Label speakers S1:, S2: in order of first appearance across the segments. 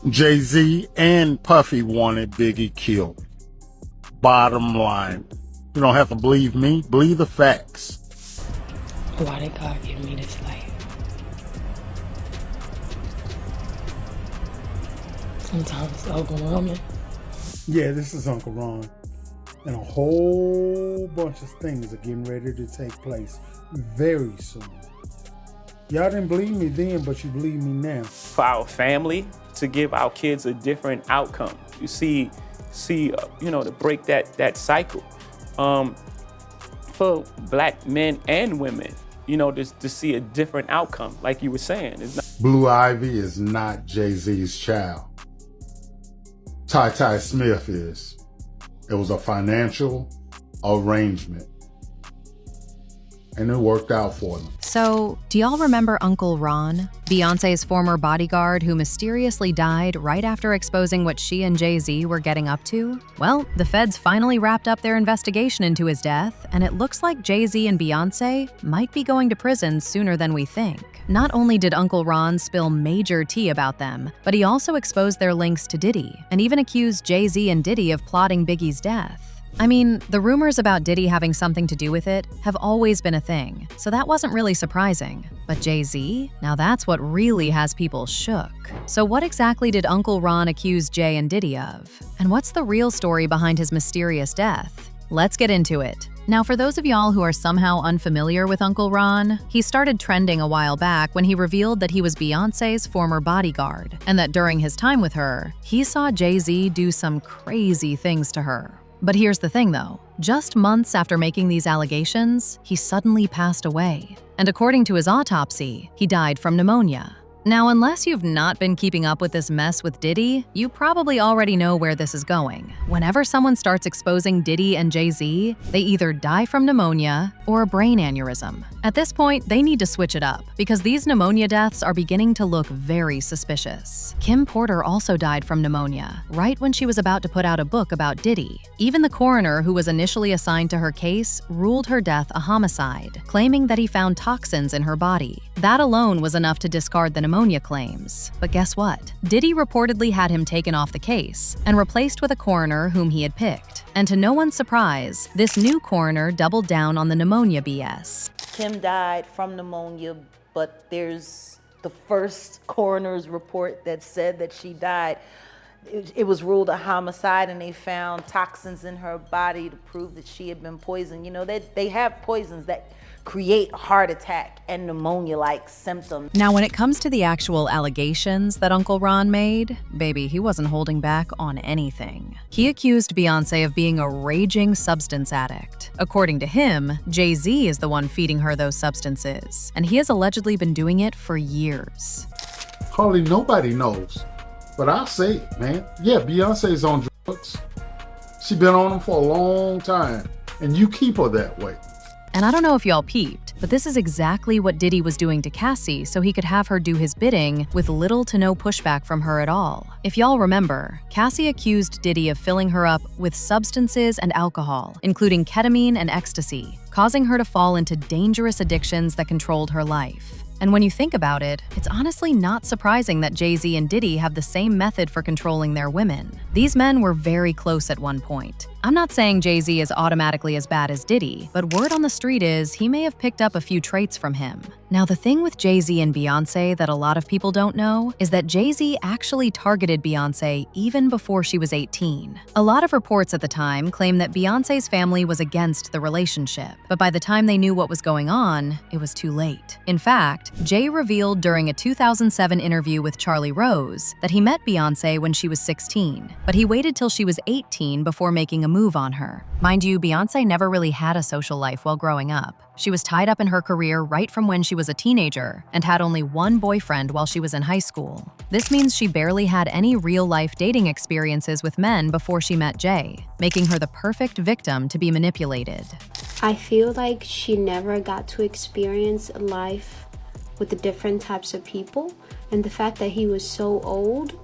S1: Jay Z and Puffy wanted Biggie killed. Bottom line. You don't have to believe me, believe the facts.
S2: Why did God give me this life? Sometimes it's overwhelming.
S3: Yeah, this is Uncle Ron. And a whole bunch of things are getting ready to take place very soon. Y'all didn't believe me then, but you believe me now.
S4: For our family to give our kids a different outcome. You see, to break that cycle. For black men and women, to see a different outcome, like you were saying.
S1: Blue Ivy is not Jay Z's child. Ty Smith is. It was a financial arrangement. And it worked out for them.
S5: So, do y'all remember Uncle Ron, Beyoncé's former bodyguard who mysteriously died right after exposing what she and Jay Z were getting up to? Well, the feds finally wrapped up their investigation into his death, and it looks like Jay Z and Beyonce might be going to prison sooner than we think. Not only did Uncle Ron spill major tea about them, but he also exposed their links to Diddy, and even accused Jay Z and Diddy of plotting Biggie's death. I mean, the rumors about Diddy having something to do with it have always been a thing, so that wasn't really surprising. But Jay Z? Now that's what really has people shook. So what exactly did Uncle Ron accuse Jay and Diddy of? And what's the real story behind his mysterious death? Let's get into it. Now, for those of y'all who are somehow unfamiliar with Uncle Ron, he started trending a while back when he revealed that he was Beyoncé's former bodyguard, and that during his time with her, he saw Jay Z do some crazy things to her. But here's the thing though, just months after making these allegations, he suddenly passed away. And according to his autopsy, he died from pneumonia. Now, unless you've not been keeping up with this mess with Diddy, you probably already know where this is going. Whenever someone starts exposing Diddy and Jay Z, they either die from pneumonia or a brain aneurysm. At this point, they need to switch it up because these pneumonia deaths are beginning to look very suspicious. Kim Porter also died from pneumonia, right when she was about to put out a book about Diddy. Even the coroner who was initially assigned to her case ruled her death a homicide, claiming that he found toxins in her body. That alone was enough to discard the pneumonia claims. But guess what? Diddy reportedly had him taken off the case and replaced with a coroner whom he had picked. And to no one's surprise, this new coroner doubled down on the pneumonia BS.
S6: Kim died from pneumonia, but there's the first coroner's report that said that she died. It was ruled a homicide, and they found toxins in her body to prove that she had been poisoned. You know, they have poisons that create heart attack and pneumonia-like symptoms.
S5: Now, when it comes to the actual allegations that Uncle Ron made, baby, he wasn't holding back on anything. He accused Beyoncé of being a raging substance addict. According to him, Jay Z is the one feeding her those substances, and he has allegedly been doing it for years.
S1: Hardly nobody knows. But I'll say it, man. Yeah, Beyonce's on drugs. She's been on them for a long time, and you keep her that way.
S5: And I don't know if y'all peeped, but this is exactly what Diddy was doing to Cassie so he could have her do his bidding with little to no pushback from her at all. If y'all remember, Cassie accused Diddy of filling her up with substances and alcohol, including ketamine and ecstasy, causing her to fall into dangerous addictions that controlled her life. And when you think about it, it's honestly not surprising that Jay Z and Diddy have the same method for controlling their women. These men were very close at one point. I'm not saying Jay Z is automatically as bad as Diddy, but word on the street is he may have picked up a few traits from him. Now, the thing with Jay Z and Beyonce that a lot of people don't know is that Jay Z actually targeted Beyonce even before she was 18. A lot of reports at the time claim that Beyonce's family was against the relationship, but by the time they knew what was going on, it was too late. In fact, Jay revealed during a 2007 interview with Charlie Rose that he met Beyonce when she was 16, but he waited till she was 18 before making a move on her. Mind you, Beyonce never really had a social life while growing up. She was tied up in her career right from when she was a teenager and had only one boyfriend while she was in high school. This means she barely had any real-life dating experiences with men before she met Jay, making her the perfect victim to be manipulated.
S7: I feel like she never got to experience life with the different types of people, and the fact that he was so old,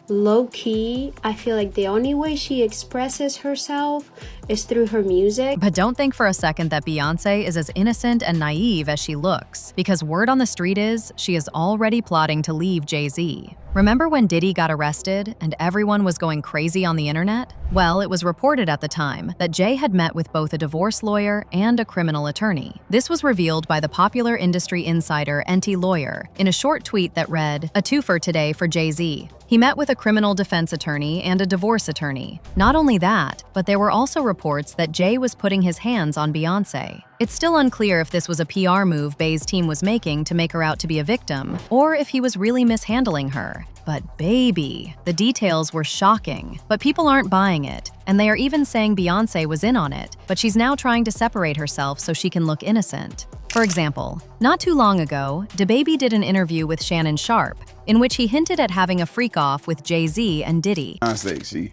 S7: low-key, I feel like the only way she expresses herself is through her music.
S5: But don't think for a second that Beyoncé is as innocent and naive as she looks, because word on the street is she is already plotting to leave Jay Z. Remember when Diddy got arrested and everyone was going crazy on the internet? Well, it was reported at the time that Jay had met with both a divorce lawyer and a criminal attorney. This was revealed by the popular industry insider NT Lawyer in a short tweet that read, "A twofer today for Jay Z. He met with a criminal defense attorney and a divorce attorney. Not only that, but there were also reports that Jay was putting his hands on Beyoncé." It's still unclear if this was a PR move Bey's team was making to make her out to be a victim, or if he was really mishandling her. But baby, the details were shocking. But people aren't buying it, and they are even saying Beyoncé was in on it, but she's now trying to separate herself so she can look innocent. For example, not too long ago, DaBaby did an interview with Shannon Sharpe, in which he hinted at having a freak-off with Jay Z and Diddy.
S8: Beyonce,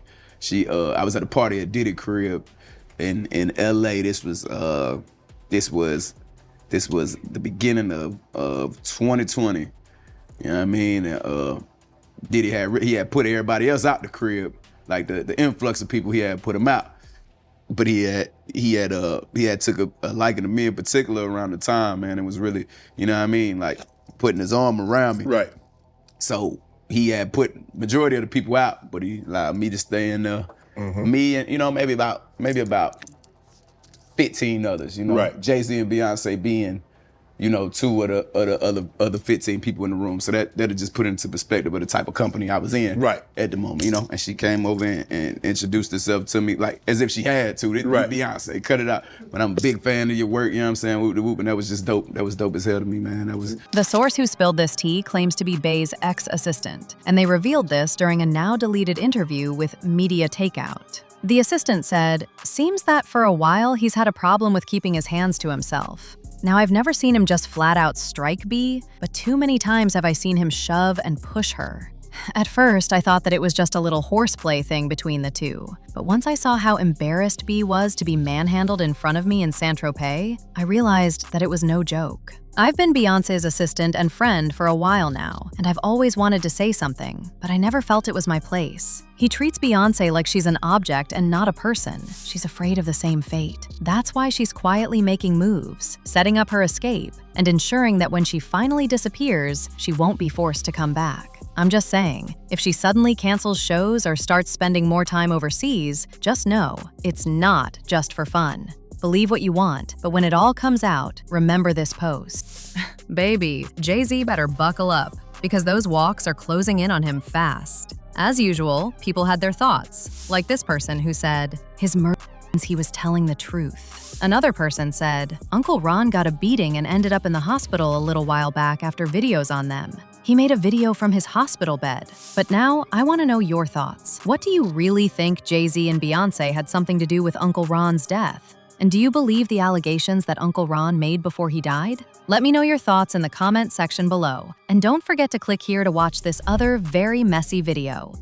S8: I was at a party at Diddy crib in LA. This was the beginning of 2020. You know what I mean? Diddy had put everybody else out the crib, like the influx of people he had put him out. But he had took a liking to me in particular around the time, man. It was really, you know what I mean, like putting his arm around me.
S9: Right.
S8: So he had put majority of the people out, but he allowed me to stay in there. Me and, you know, maybe about 15 others, you know.
S9: Right.
S8: Jay Z and Beyonce being, you know, two of the other 15 people in the room. So that'll just put into perspective of the type of company I was in
S9: right.
S8: at the moment, you know. And she came over and introduced herself to me like as if she had to.
S9: Right.
S8: Beyonce, cut it out. But I'm a big fan of your work, you know what I'm saying? Whoop de whoop, and that was just dope. That was dope as hell to me, man. That was.
S5: The source who spilled this tea claims to be Bey's ex-assistant, and they revealed this during a now-deleted interview with Media Takeout. The assistant said, "Seems that for a while he's had a problem with keeping his hands to himself. Now, I've never seen him just flat out strike B, but too many times have I seen him shove and push her. At first, I thought that it was just a little horseplay thing between the two. But once I saw how embarrassed B was to be manhandled in front of me in Saint-Tropez, I realized that it was no joke. I've been Beyoncé's assistant and friend for a while now, and I've always wanted to say something, but I never felt it was my place. He treats Beyoncé like she's an object and not a person. She's afraid of the same fate. That's why she's quietly making moves, setting up her escape, and ensuring that when she finally disappears, she won't be forced to come back. I'm just saying, if she suddenly cancels shows or starts spending more time overseas, just know, it's not just for fun. Believe what you want, but when it all comes out, remember this post." Baby, Jay Z better buckle up, because those walks are closing in on him fast. As usual, people had their thoughts, like this person who said, "His murder means he was telling the truth." Another person said, "Uncle Ron got a beating and ended up in the hospital a little while back after videos on them. He made a video from his hospital bed." But now, I want to know your thoughts. What do you really think Jay Z and Beyonce had something to do with Uncle Ron's death? And do you believe the allegations that Uncle Ron made before he died? Let me know your thoughts in the comment section below. And don't forget to click here to watch this other very messy video.